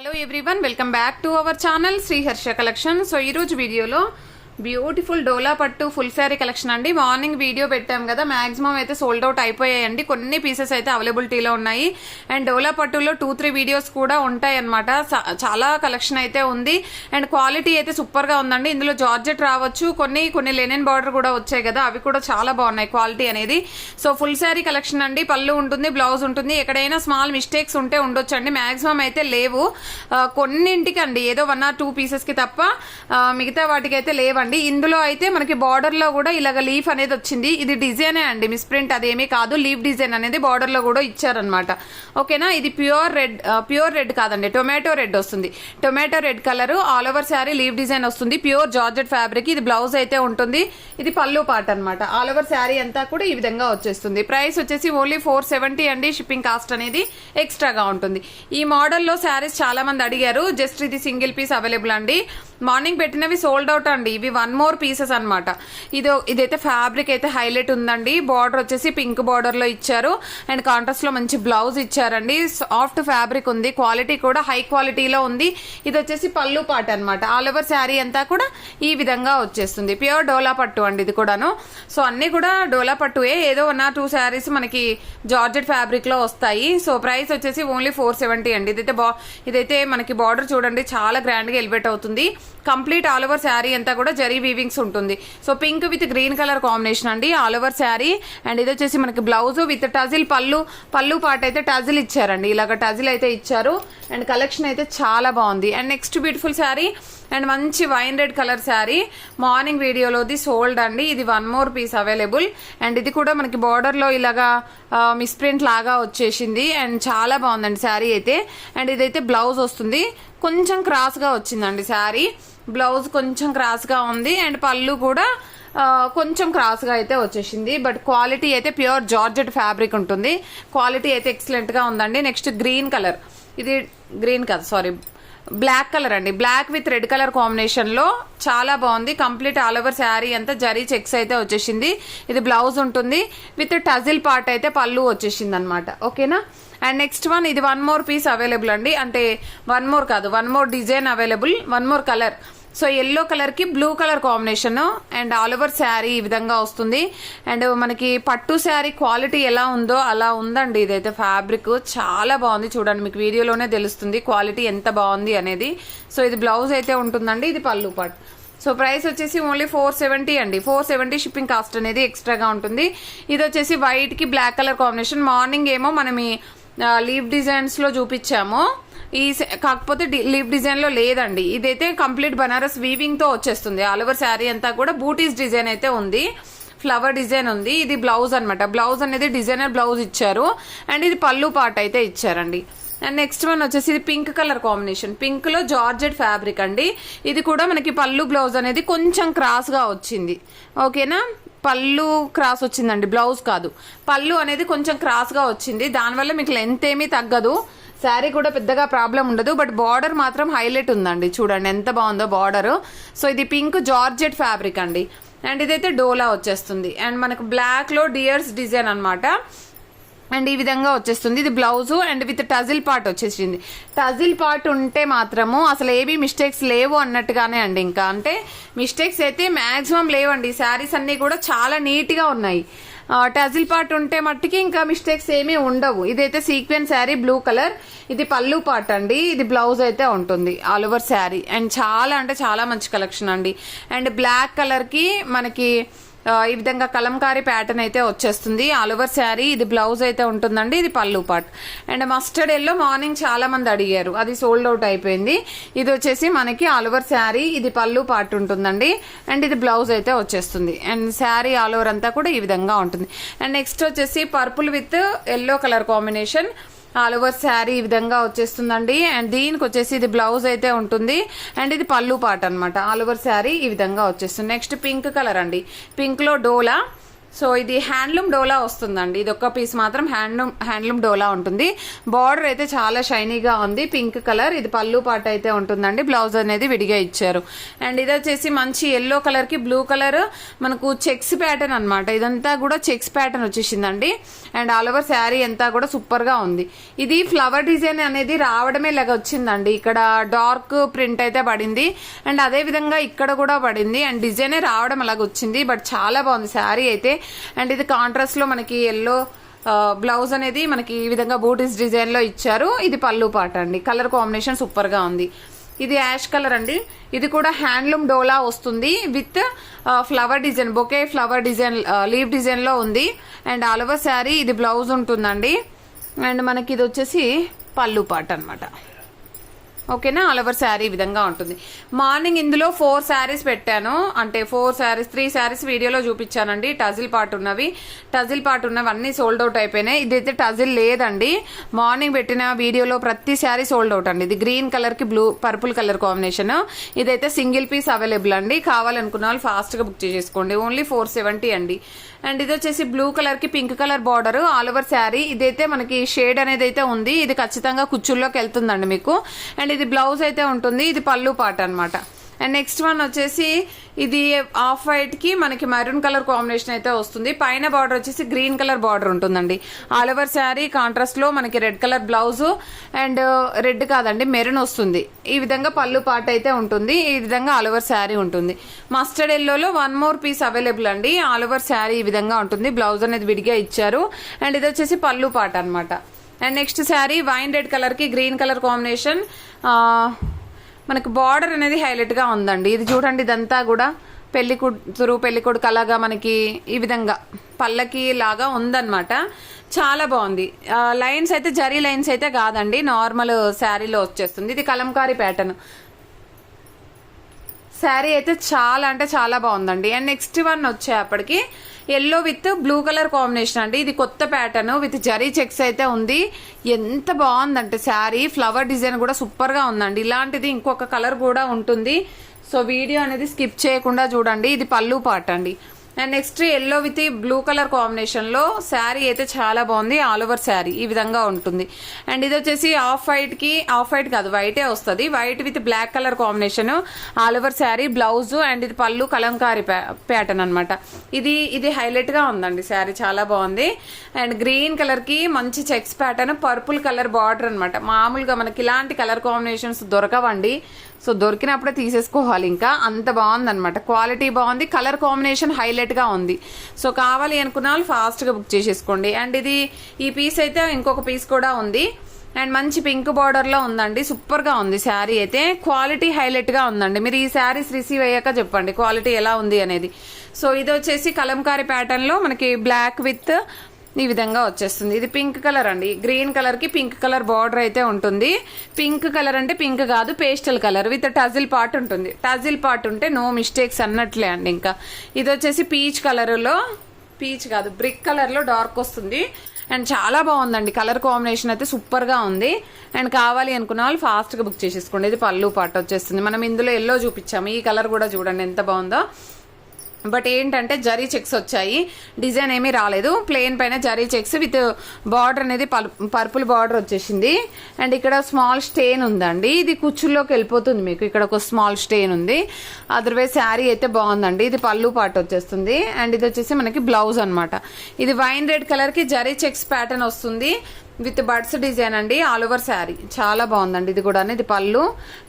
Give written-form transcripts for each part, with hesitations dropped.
Hello everyone, welcome back to our channel Shri Harsha collection. So ఈరోజు వీడియోలో beautiful Dola పట్టు full sari collection అండి. మార్నింగ్ వీడియో పెట్టాం కదా, మాక్సిమం అయితే సోల్డ్ అవుట్ అయిపోయాయండి. కొన్ని పీసెస్ అయితే అవైలబిలిటీలో ఉన్నాయి. అండ్ డోలా పట్టులో 2-3 వీడియోస్ కూడా ఉంటాయి అనమాట. చాలా కలెక్షన్ అయితే ఉంది. అండ్ క్వాలిటీ అయితే సూపర్గా ఉందండి. ఇందులో జార్జెట్ రావచ్చు, కొన్ని లెనిన్ బార్డర్ కూడా వచ్చాయి కదా, అవి కూడా చాలా బాగున్నాయి క్వాలిటీ అనేది. సో ఫుల్ శారీ కలెక్షన్ అండి. పళ్ళు ఉంటుంది, బ్లౌజ్ ఉంటుంది. ఎక్కడైనా స్మాల్ మిస్టేక్స్ ఉంటే ఉండొచ్చు అండి, మాక్సిమం అయితే లేవు. కొన్నింటికి అండి, ఏదో 1 or 2 పీసెస్కి తప్ప మిగతా వాటికి అయితే లేవండి. ఇందులో అయితే మనకి బార్డర్ లో కూడా ఇలాగ లీఫ్ అనేది వచ్చింది. ఇది డిజైనే అండి, మిస్ ప్రింట్ అదేమీ కాదు. లీఫ్ డిజైన్ అనేది బార్డర్ లో కూడా ఇచ్చారనమాట. ఓకేనా. ఇది ప్యూర్ రెడ్ కాదండి, టొమాటో రెడ్ వస్తుంది. Tomato red colour all over sari leaf design వస్తుంది. Pure georgette fabric. ఇది బ్లౌజ్ అయితే ఉంటుంది. ఇది పళ్ళు పార్ట్ అనమాట. ఆల్ ఓవర్ శారీ అంతా కూడా ఈ విధంగా వచ్చేస్తుంది. ప్రైస్ వచ్చేసి ఓన్లీ 470 అండి. షిప్పింగ్ కాస్ట్ అనేది ఎక్స్ట్రాగా ఉంటుంది. ఈ మోడల్లో శారీస్ చాలా మంది అడిగారు. జస్ట్ ఇది సింగిల్ పీస్ అవైలబుల్ అండి. మార్నింగ్ పెట్టినవి సోల్డ్ అవుట్ అండి. ఇవి 1 more పీసెస్ అనమాట. ఇదైతే ఫ్యాబ్రిక్ అయితే హైలైట్ ఉందండి. బార్డర్ వచ్చేసి పింక్ బార్డర్ లో ఇచ్చారు. అండ్ కాంట్రాస్ట్ లో మంచి బ్లౌజ్ ఇచ్చారండి. సాఫ్ట్ ఫ్యాబ్రిక్ ఉంది. క్వాలిటీ కూడా హై క్వాలిటీలో ఉంది. ఇది వచ్చేసి పళ్ళు పార్ట్ అనమాట. ఆల్ ఓవర్ శారీ అంతా కూడా ఈ విధంగా వచ్చేస్తుంది. ప్యూర్ డోలా పట్టు అండి ఇది కూడాను. సో అన్ని కూడా డోలా పట్టువే. ఏదో 1 or 2 శారీస్ మనకి జార్జెట్ ఫ్యాబ్రిక్ లో వస్తాయి. సో ప్రైస్ వచ్చేసి ఓన్లీ 470 అండి. ఇదైతే మనకి బార్డర్ చూడండి, చాలా గ్రాండ్ గా ఎలివేట్ అవుతుంది. కంప్లీట్ ఆల్ ఓవర్ శారీ అంతా కూడా జరీ వీవింగ్స్ ఉంటుంది. So pink with green colour combination అండి ఆల్ ఓవర్ శారీ. అండ్ ఇది వచ్చేసి మనకి బ్లౌజ్ విత్ టజిల్. పళ్ళు పార్ట్ అయితే టజిల్ ఇచ్చారండి. ఇలాగ టజిల్ అయితే ఇచ్చారు. అండ్ కలెక్షన్ అయితే చాలా బాగుంది. And next beautiful sari and మంచి wine red colour sari. Morning వీడియోలోది సోల్డ్ అండి. ఇది 1 more పీస్ అవైలబుల్. అండ్ ఇది కూడా మనకి బార్డర్ లో ఇలాగా మిస్ ప్రింట్ లాగా వచ్చేసింది. అండ్ చాలా బాగుందండి శారీ అయితే. అండ్ ఇదైతే బ్లౌజ్ వస్తుంది. కొంచెం క్రాస్ గా వచ్చిందండి శారీ. బ్లౌజ్ కొంచెం క్రాస్ గా ఉంది. అండ్ పళ్ళు కూడా కొంచెం క్రాస్ గా అయితే వచ్చేసింది. బట్ క్వాలిటీ అయితే ప్యూర్ జార్జెట్ ఫ్యాబ్రిక్ ఉంటుంది. క్వాలిటీ అయితే ఎక్సలెంట్ గా ఉందండి. Next green colour. ఇది గ్రీన్ కాదు, సారీ, బ్లాక్ కలర్ అండి. Black with red colour combination లో చాలా బాగుంది. కంప్లీట్ ఆల్ ఓవర్ శారీ అంతా జరీ చెక్స్ అయితే వచ్చేసింది. ఇది బ్లౌజ్ ఉంటుంది. విత్ టజిల్ పార్ట్ అయితే పళ్ళు వచ్చేసింది అనమాట. ఓకేనా. అండ్ నెక్స్ట్ వన్, ఇది 1 more పీస్ అవైలబుల్ అండి. అంటే 1 more కాదు, 1 more design available, 1 more colour. So yellow colour కి blue colour combination. And all over sari ఈ విధంగా వస్తుంది. అండ్ మనకి పట్టు శారీ క్వాలిటీ ఎలా ఉందో అలా ఉందండి. ఇదైతే ఫ్యాబ్రిక్ చాలా బాగుంది. చూడండి, మీకు వీడియోలోనే తెలుస్తుంది క్వాలిటీ ఎంత బాగుంది అనేది. సో ఇది బ్లౌజ్ అయితే ఉంటుందండి. ఇది పళ్ళు పార్ట్. సో ప్రైస్ వచ్చేసి ఓన్లీ 470 అండి. 470 షిప్పింగ్ కాస్ట్ అనేది ఎక్స్ట్రాగా ఉంటుంది. ఇది వచ్చేసి వైట్ కి బ్లాక్ కలర్ కాంబినేషన్. మార్నింగ్ ఏమో మనం ఈ లీవ్ డిజైన్స్ లో చూపించాము. కాకపోతే లీవ్ డిజైన్ లో లేదండి. ఇదైతే కంప్లీట్ బనారస్ వీవింగ్ తో వచ్చేస్తుంది. ఆల్ ఓవర్ శారీ అంతా కూడా బూటీస్ డిజైన్ అయితే ఉంది. ఫ్లవర్ డిజైన్ ఉంది. ఇది బ్లౌజ్ అనమాట. బ్లౌజ్ అనేది డిజైనర్ బ్లౌజ్ ఇచ్చారు. అండ్ ఇది పళ్ళు పార్ట్ అయితే ఇచ్చారండి. అండ్ నెక్స్ట్ వన్ వచ్చేసి ఇది పింక్ కలర్ కాంబినేషన్. పింక్ లో జార్జెట్ ఫ్యాబ్రిక్ అండి. ఇది కూడా మనకి పళ్ళు బ్లౌజ్ అనేది కొంచెం క్రాస్ గా వచ్చింది. ఓకేనా. పళ్ళు క్రాస్ వచ్చిందండి, బ్లౌజ్ కాదు. పళ్ళు అనేది కొంచెం క్రాస్ గా వచ్చింది. దానివల్ల మీకు లెంత్ ఏమీ తగ్గదు. శారీ కూడా పెద్దగా ప్రాబ్లం ఉండదు. బట్ బార్డర్ మాత్రం హైలైట్ ఉందండి. చూడండి ఎంత బాగుందో బార్డర్. సో ఇది పింక్ జార్జెట్ ఫ్యాబ్రిక్ అండి. అండ్ ఇదైతే డోలా వచ్చేస్తుంది. అండ్ మనకు బ్లాక్ లో డియర్స్ డిజైన్ అనమాట. అండ్ ఈ విధంగా వచ్చేస్తుంది. ఇది బ్లౌజ్ అండ్ విత్ టజిల్ పార్ట్ వచ్చేసింది. టజిల్ పార్ట్ ఉంటే మాత్రము అసలు ఏవి మిస్టేక్స్ లేవు అన్నట్టుగానే అండి. ఇంకా అంటే మిస్టేక్స్ అయితే మాక్సిమం లేవండి. శారీస్ అన్ని కూడా చాలా నీట్ గా ఉన్నాయి. టజిల్ పార్ట్ ఉంటే మట్టికి ఇంకా మిస్టేక్స్ ఏమీ ఉండవు. ఇదైతే సీక్వెన్స్ శారీ, బ్లూ కలర్. ఇది పళ్ళు పార్ట్ అండి. ఇది బ్లౌజ్ అయితే ఉంటుంది ఆల్ ఓవర్ శారీ. అండ్ చాలా అంటే చాలా మంచి కలెక్షన్ అండి. అండ్ బ్లాక్ కలర్ కి మనకి ఈ విధంగా కలంకారీ ప్యాటర్న్ అయితే వచ్చేస్తుంది ఆల్ ఓవర్ శారీ. ఇది బ్లౌజ్ అయితే ఉంటుందండి. ఇది పళ్ళు part. And mustard yellow morning చాలా మంది అడిగారు, అది సోల్డ్ అవుట్ అయిపోయింది. ఇది వచ్చేసి మనకి ఆల్ ఓవర్ శారీ. ఇది పళ్ళు పార్ట్ ఉంటుందండి. అండ్ ఇది బ్లౌజ్ అయితే వచ్చేస్తుంది. అండ్ శారీ ఆల్ ఓవర్ అంతా కూడా ఈ విధంగా ఉంటుంది. అండ్ నెక్స్ట్ వచ్చేసి purple with yellow colour combination. All over sari ఈ విధంగా వచ్చేస్తుందండి. అండ్ దీనికి వచ్చేసి ఇది బ్లౌజ్ అయితే ఉంటుంది. అండ్ ఇది పళ్ళు పార్ట్ అనమాట. ఆల్ ఓవర్ శారీ ఈ విధంగా వచ్చేస్తుంది. నెక్స్ట్ పింక్ కలర్ అండి. పింక్ లో డోలా. సో ఇది హ్యాండ్లూమ్ డోలా వస్తుందండి. ఇది ఒక్క పీస్ మాత్రం హ్యాండ్లూమ్ డోలా ఉంటుంది. బార్డర్ అయితే చాలా షైనీగా ఉంది, పింక్ కలర్. ఇది పళ్ళు పాట అయితే ఉంటుందండి. బ్లౌజ్ అనేది విడిగా ఇచ్చారు. అండ్ ఇది వచ్చేసి మంచి ఎల్లో కలర్ కి బ్లూ కలర్ మనకు చెక్స్ ప్యాటర్న్ అనమాట. ఇదంతా కూడా చెక్స్ ప్యాటర్న్ వచ్చేసిందండి. అండ్ ఆల్ ఓవర్ శారీ అంతా కూడా సూపర్ గా ఉంది. ఇది ఫ్లవర్ డిజైన్ అనేది రావడమే లాగా వచ్చిందండి. ఇక్కడ డార్క్ ప్రింట్ అయితే పడింది అండ్ అదే విధంగా ఇక్కడ కూడా పడింది అండ్ డిజైన్ రావడం అలాగ వచ్చింది. బట్ చాలా బాగుంది శారీ అయితే. అండ్ ఇది కాంట్రాస్ట్ లో మనకి ఎల్లో బ్లౌజ్ అనేది మనకి ఈ విధంగా బూటీస్ డిజైన్ లో ఇచ్చారు. ఇది పళ్ళు పాట అండి. కలర్ కాంబినేషన్ సూపర్ గా ఉంది. ఇది యాష్ కలర్ అండి. ఇది కూడా హ్యాండ్లూమ్ డోలా వస్తుంది with flower design, bouquet flower design, leave design లో ఉంది. అండ్ ఆల్ ఓవర్ శారీ ఇది బ్లౌజ్ ఉంటుందండి. అండ్ మనకి ఇది వచ్చేసి పళ్ళు పాట అనమాట. ఓకేనా, ఆల్ ఓవర్ శారీ ఈ విధంగా ఉంటుంది. మార్నింగ్ ఇందులో 4 శారీస్ పెట్టాను, అంటే 3 శారీస్ వీడియోలో చూపించానండి. టజిల్ పార్ట్ ఉన్నవి అన్ని సోల్డ్ అవుట్ అయిపోయినాయి. ఇదైతే టజిల్ లేదండి. మార్నింగ్ పెట్టిన వీడియోలో ప్రతి శారీ సోల్డ్ అవుట్ అండి. ఇది గ్రీన్ కలర్ కి పర్పుల్ కలర్ కాంబినేషన్. ఇదైతే సింగిల్ పీస్ అవైలబుల్ అండి. కావాలనుకున్న వాళ్ళు ఫాస్ట్ గా బుక్ చేసేసుకోండి. ఓన్లీ 470 అండి. అండ్ ఇది వచ్చేసి బ్లూ కలర్ కి pink colour border all over sari. ఇదైతే మనకి షేడ్ అనేది అయితే ఉంది. ఇది ఖచ్చితంగా కుచ్చుల్లోకి వెళ్తుందండి మీకు. అండ్ ఇది బ్లౌజ్ అయితే ఉంటుంది. ఇది పళ్ళు పాట అనమాట. అండ్ నెక్స్ట్ వన్ వచ్చేసి ఇది ఆఫ్ వైట్ కి మనకి మెరూన్ కలర్ కాంబినేషన్ అయితే వస్తుంది. పైన బార్డర్ వచ్చేసి గ్రీన్ కలర్ బార్డర్ ఉంటుందండి. ఆల్ ఓవర్ శారీ కాంట్రాస్ట్ లో మనకి red colour blouse and red కాదండి మెరూన్ వస్తుంది. ఈ విధంగా పళ్ళు పాట అయితే ఉంటుంది. ఈ విధంగా ఆల్ ఓవర్ శారీ ఉంటుంది. మస్టర్డ్ ఎల్లోలో 1 మోర్ పీస్ అవైలబుల్ అండి. ఆల్ ఓవర్ శారీ ఈ విధంగా ఉంటుంది. బ్లౌజ్ అనేది విడిగా ఇచ్చారు. అండ్ ఇది వచ్చేసి పళ్ళు పాట అనమాట. And next sari wine red colour కి గ్రీన్ కలర్ కాంబినేషన్. మనకు బార్డర్ అనేది హైలైట్ గా ఉందండి. ఇది చూడండి, ఇదంతా కూడా పెళ్లి కూతురు పెళ్లి కొడుకు అలాగా మనకి ఈ విధంగా పల్లకి లాగా ఉందన్నమాట. చాలా బాగుంది. లైన్స్ అయితే జరీ లైన్స్ అయితే కాదండి, నార్మల్ శారీలో వచ్చేస్తుంది. ఇది కలంకారీ ప్యాటర్న్ శారీ అయితే చాలా అంటే చాలా బాగుందండి. అండ్ నెక్స్ట్ వన్ వచ్చేప్పటికి yellow with blue colour combination అండి. ఇది కొత్త ప్యాటర్న్ విత్ జరీ చెక్స్ అయితే ఉంది. ఎంత బాగుందంటే శారీ ఫ్లవర్ డిజైన్ కూడా సూపర్ గా ఉందండి. ఇలాంటిది ఇంకొక కలర్ కూడా ఉంటుంది. సో వీడియో అనేది స్కిప్ చేయకుండా చూడండి. ఇది పళ్ళు పాట అండి. And next yellow with blue colour combination లో శారీ అయితే చాలా బాగుంది. ఆల్ ఓవర్ శారీ ఈ విధంగా ఉంటుంది. అండ్ ఇది వచ్చేసి ఆఫ్ వైట్ కాదు వైటే వస్తుంది. White with black colour combination all over sari blouse. And ఇది పళ్ళు కలంకారీ ప్యాటర్న్ అనమాట. ఇది హైలైట్ గా ఉందండి. శారీ చాలా బాగుంది. అండ్ గ్రీన్ కలర్ కి మంచి checks pattern, purple colour border అనమాట. మామూలుగా మనకి ఇలాంటి కలర్ కాంబినేషన్స్ దొరకవండి. సో దొరికినప్పుడే తీసేసుకోవాలి. ఇంకా అంత బాగుందన్నమాట. క్వాలిటీ బాగుంది, కలర్ కాంబినేషన్ హైలైట్ గా ఉంది. సో కావాలి అనుకున్న వాళ్ళు ఫాస్ట్ గా బుక్ చేసేసుకోండి. అండ్ ఈ పీస్ అయితే ఇంకొక పీస్ కూడా ఉంది. అండ్ మంచి పింక్ బార్డర్ లో ఉందండి. సూపర్ గా ఉంది శారీ అయితే. క్వాలిటీ హైలైట్ గా ఉందండి. మీరు ఈ శారీస్ రిసీవ్ అయ్యాక చెప్పండి క్వాలిటీ ఎలా ఉంది అనేది. సో ఇది వచ్చేసి కలంకారీ ప్యాటర్న్ లో మనకి బ్లాక్ విత్ ఈ విధంగా వచ్చేస్తుంది. ఇది పింక్ కలర్ అండి. గ్రీన్ కలర్ కి పింక్ కలర్ బార్డర్ అయితే ఉంటుంది. పింక్ కలర్ అంటే పింక్ కాదు, పేస్టల్ కలర్ విత్ టజిల్ పార్ట్ ఉంటుంది. టజిల్ పార్ట్ ఉంటే నో మిస్టేక్స్ అన్నట్లే అండి. ఇంకా ఇది వచ్చేసి పీచ్ కాదు బ్రిక్ కలర్ లో డార్క్ వస్తుంది. అండ్ చాలా బాగుందండి. కలర్ కాంబినేషన్ అయితే సూపర్ గా ఉంది. అండ్ కావాలి అనుకున్న వాళ్ళు ఫాస్ట్ గా బుక్ చేసేసుకోండి. ఇది పళ్ళు పార్ట్ వచ్చేస్తుంది. మనం ఇందులో ఎల్లో చూపించాము. ఈ కలర్ కూడా చూడండి ఎంత బాగుందో. బట్ ఏంటంటే జరీ చెక్స్ వచ్చాయి, డిజైన్ ఏమీ రాలేదు. ప్లెయిన్ పైన జరీ చెక్స్ విత్ బార్డర్ అనేది పర్పుల్ బార్డర్ వచ్చేసింది. అండ్ ఇక్కడ స్మాల్ స్టెయిన్ ఉందండి. ఇది కుచ్చుల్లోకి వెళ్ళిపోతుంది మీకు. ఇక్కడ ఒక స్మాల్ స్టెయిన్ ఉంది. అదర్వైజ్ శారీ అయితే బాగుందండి. ఇది పళ్ళు పార్ట్ వచ్చేస్తుంది. అండ్ ఇది వచ్చేసి మనకి బ్లౌజ్ అనమాట. ఇది వైన్ రెడ్ కలర్ కి జరీ చెక్స్ ప్యాటర్న్ వస్తుంది విత్ బడ్స్ డిజైన్ అండి. ఆల్ ఓవర్ శారీ చాలా బాగుందండి. ఇది కూడా ఇది పళ్ళు.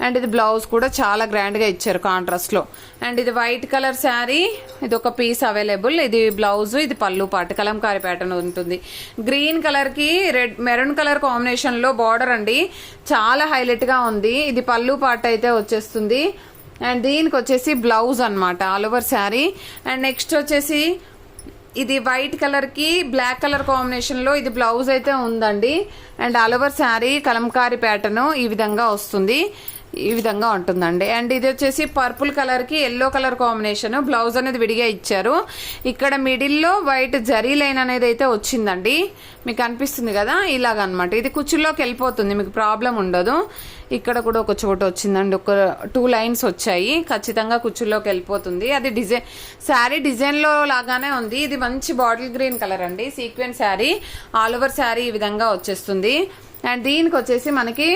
అండ్ ఇది బ్లౌజ్ కూడా చాలా గ్రాండ్ గా ఇచ్చారు కాంట్రాస్ట్ లో. అండ్ ఇది వైట్ కలర్ శారీ. ఇది ఒక పీస్ అవైలబుల్. ఇది బ్లౌజ్, ఇది పళ్ళు పార్ట్ కలంకారీ ప్యాటర్న్ ఉంటుంది. గ్రీన్ కలర్ కి మెరూన్ కలర్ కాంబినేషన్ లో బార్డర్ అండి. చాలా హైలైట్ గా ఉంది. ఇది పళ్ళు పార్ట్ అయితే వచ్చేస్తుంది. అండ్ దీనికి వచ్చేసి బ్లౌజ్ అనమాట all over sari. And next వచ్చేసి ఇది వైట్ కలర్ కి బ్లాక్ కలర్ కాంబినేషన్ లో ఇది బ్లౌజ్ అయితే ఉందండి. And all over sari Kalamkari pattern ఈ విధంగా వస్తుంది. ఈ విధంగా ఉంటుందండి. అండ్ ఇది వచ్చేసి పర్పుల్ కలర్కి ఎల్లో కలర్ కాంబినేషన్. బ్లౌజ్ అనేది విడిగా ఇచ్చారు. ఇక్కడ మిడిల్లో వైట్ జరీ లైన్ అనేది అయితే వచ్చిందండి, మీకు అనిపిస్తుంది కదా, ఇలాగనమాట. ఇది కుచ్చుల్లోకి వెళ్ళిపోతుంది, మీకు ప్రాబ్లం ఉండదు. ఇక్కడ కూడా ఒక చోట వచ్చిందండి, ఒక 2 లైన్స్ వచ్చాయి, ఖచ్చితంగా కుచ్చుల్లోకి వెళ్ళిపోతుంది. అది డిజైన్ శారీ డిజైన్లో లాగానే ఉంది. ఇది మంచి బాటిల్ గ్రీన్ కలర్ అండి, sequence sari, all over sari ఈ విధంగా వచ్చేస్తుంది. అండ్ దీనికి వచ్చేసి మనకి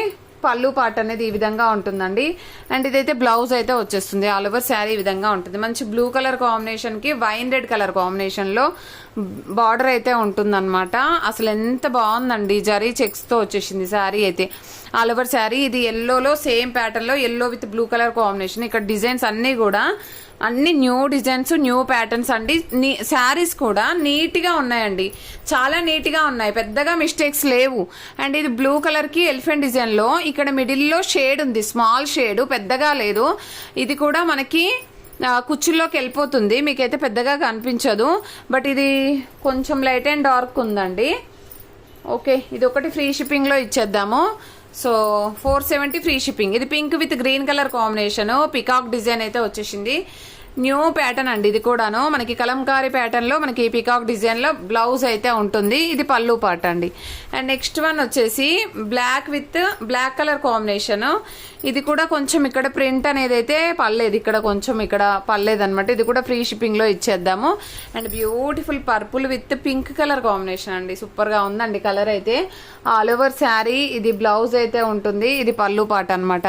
పళ్ళు పార్ట్ అనేది ఈ విధంగా ఉంటుందండి. అండ్ ఇదైతే బ్లౌజ్ అయితే వచ్చేస్తుంది. ఆల్ ఓవర్ శారీ ఈ విధంగా ఉంటుంది. మంచి బ్లూ కలర్ కాంబినేషన్ కి వైన్ రెడ్ కలర్ కాంబినేషన్ లో బార్డర్ అయితే ఉంటుందన్నమాట. అసలు ఎంత బాగుందండి, జరీ చెక్స్ తో వచ్చేసింది శారీ అయితే. ఆల్ ఓవర్ శారీ ఇది ఎల్లోలో సేమ్ ప్యాటర్న్ లో yellow with blue colour combination. ఇక్కడ డిజైన్స్ అన్ని న్యూ డిజైన్స్, న్యూ ప్యాటర్న్స్ అండి. శారీస్ కూడా నీట్ గా ఉన్నాయండి, చాలా నీట్ గా ఉన్నాయి, పెద్దగా మిస్టేక్స్ లేవు. అండ్ ఇది బ్లూ కలర్ కి ఎలిఫెంట్ డిజైన్ లో ఇక్కడ మిడిల్ లో షేడ్ ఉంది, స్మాల్ షేడ్, పెద్దగా లేదు. ఇది కూడా మనకి కుచ్చుల్లోకి వెళ్ళిపోతుంది, మీకైతే పెద్దగా కనిపించదు. బట్ ఇది కొంచెం లైట్ అండ్ డార్క్ ఉందండి. ఓకే, ఇది ఒకటి ఫ్రీ షిప్పింగ్ లో ఇచ్చేద్దాము. So 470 free shipping. ఇది pink with green colour combination, peacock design అయితే వచ్చేసింది. న్యూ ప్యాటర్న్ అండి ఇది కూడాను, మనకి కలంకారీ ప్యాటర్న్ లో మనకి పికాక్ డిజైన్ లో బ్లౌజ్ అయితే ఉంటుంది. ఇది పళ్ళు పార్ట్ అండి. అండ్ నెక్స్ట్ వన్ వచ్చేసి black with black colour combination. ఇది కూడా కొంచెం ఇక్కడ ప్రింట్ అనేది అయితే పర్లేదు, ఇక్కడ కొంచెం ఇక్కడ పర్లేదు అనమాట. ఇది కూడా ఫ్రీ షిప్పింగ్ లో ఇచ్చేద్దాము. And beautiful purple with pink colour combination అండి, సూపర్ గా ఉందండి కలర్ అయితే. ఆల్ ఓవర్ శారీ ఇది బ్లౌజ్ అయితే ఉంటుంది. ఇది పళ్ళు పార్ట్ అనమాట.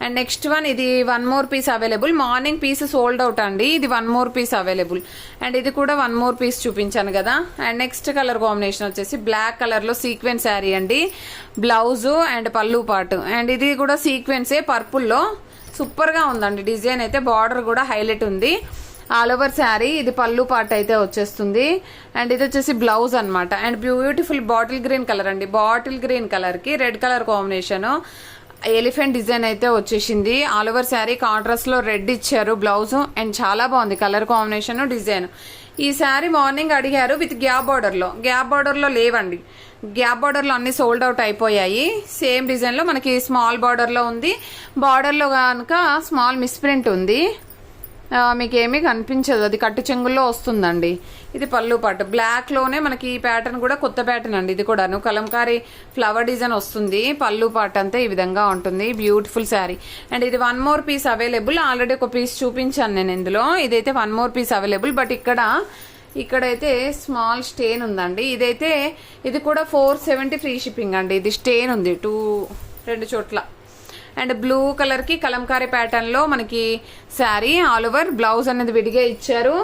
అండ్ నెక్స్ట్ వన్ ఇది 1 more piece available. Morning piece sold out అండి, ఇది 1 మోర్ పీస్ అవైలబుల్. అండ్ ఇది కూడా 1 మోర్ పీస్ చూపించాను కదా. అండ్ నెక్స్ట్ కలర్ కాంబినేషన్ వచ్చేసి బ్లాక్ కలర్ లో సీక్వెన్స్ శారీ అండి, బ్లౌజ్ అండ్ పళ్ళు పార్ట్. అండ్ ఇది కూడా సీక్వెన్సే పర్పుల్ లో, సూపర్ గా ఉందండి డిజైన్ అయితే. బార్డర్ కూడా హైలైట్ ఉంది. ఆల్ ఓవర్ శారీ ఇది పళ్ళు పార్ట్ అయితే వచ్చేస్తుంది. అండ్ ఇది వచ్చేసి బ్లౌజ్ అనమాట. And beautiful bottle green colour అండి, బాటిల్ గ్రీన్ కలర్ కి red colour combination, elephant design అయితే వచ్చేసింది. ఆల్ ఓవర్ శారీ కాంట్రాస్ట్ లో రెడ్ ఇచ్చారు బ్లౌజ్. అండ్ చాలా బాగుంది కలర్ కాంబినేషన్, డిజైన్. ఈ శారీ మార్నింగ్ అడిగారు విత్ గ్యాప్ బార్డర్ లో లేవండి, గ్యాప్ బార్డర్ లో అన్ని సోల్డ్ అవుట్ అయిపోయాయి. సేమ్ డిజైన్ లో మనకి స్మాల్ బార్డర్ లో ఉంది. బార్డర్ లో కనుక స్మాల్ మిస్ప్రింట్ ఉంది, మీకు ఏమీ కనిపించదు, అది కట్టు చెంగుల్లో వస్తుందండి. ఇది పళ్ళు పాటు బ్లాక్ లోనే మనకి ఈ ప్యాటర్న్ కూడా కొత్త ప్యాటర్న్ అండి. ఇది కూడాను కలంకారీ ఫ్లవర్ డిజైన్ వస్తుంది. పళ్ళు పాటు అంతా ఈ విధంగా ఉంటుంది. బ్యూటిఫుల్ శారీ. అండ్ ఇది 1 మోర్ పీస్ అవైలబుల్. ఆల్రెడీ ఒక పీస్ చూపించాను నేను ఇందులో. ఇదైతే 1 మోర్ పీస్ అవైలబుల్. బట్ ఇక్కడైతే స్మాల్ స్టెయిన్ ఉందండి. ఇది కూడా 470 ఫ్రీ షిప్పింగ్ అండి. ఇది స్టెయిన్ ఉంది 2 చోట్ల. అండ్ బ్లూ కలర్ కి కలంకారీ ప్యాటర్న్ లో మనకి శారీ, ఆల్ ఓవర్ బ్లౌజ్ అనేది విడిగా ఇచ్చారు.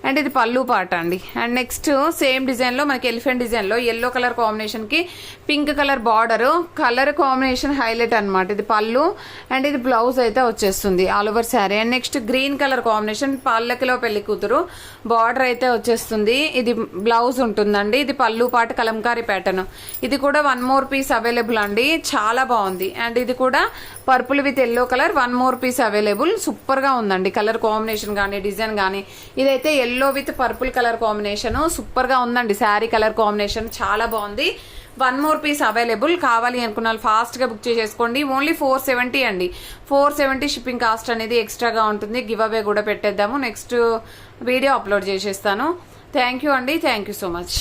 అండ్ ఇది పళ్ళు పార్ట్ అండి. అండ్ నెక్స్ట్ సేమ్ డిజైన్ లో మనకి ఎలిఫెంట్ డిజైన్ లో ఎల్లో కలర్ కాంబినేషన్ కి pink colour border, colour combination highlight అనమాట. ఇది పళ్ళు అండ్ ఇది బ్లౌజ్ అయితే వచ్చేస్తుంది all over sari. And next green colour combination, పల్లకిలో పెళ్లి కూతురు బార్డర్ అయితే వచ్చేస్తుంది. ఇది బ్లౌజ్ ఉంటుందండి. ఇది పళ్ళు పార్ట్ కలంకారీ ప్యాటర్న్. ఇది కూడా 1 మోర్ పీస్ అవైలబుల్ అండి, చాలా బాగుంది. అండ్ ఇది కూడా purple with yellow colour 1 more piece available. Super గా ఉందండి కలర్ కాంబినేషన్ కానీ డిజైన్ కానీ. ఇదైతే yellow with purple colour combination, super గా ఉందండి శారీ కలర్ కాంబినేషన్, చాలా బాగుంది. 1 మోర్ పీస్ అవైలబుల్. కావాలి అనుకున్న వాళ్ళు ఫాస్ట్ గా బుక్ చేసేసుకోండి. ఓన్లీ 470 అండి. 470 షిప్పింగ్ కాస్ట్ అనేది ఎక్స్ట్రాగా ఉంటుంది. గివ్ అవే కూడా పెట్టేద్దాము, నెక్స్ట్ వీడియో అప్లోడ్ చేసేస్తాను. థ్యాంక్ యూ అండి, థ్యాంక్ యూ సో మచ్.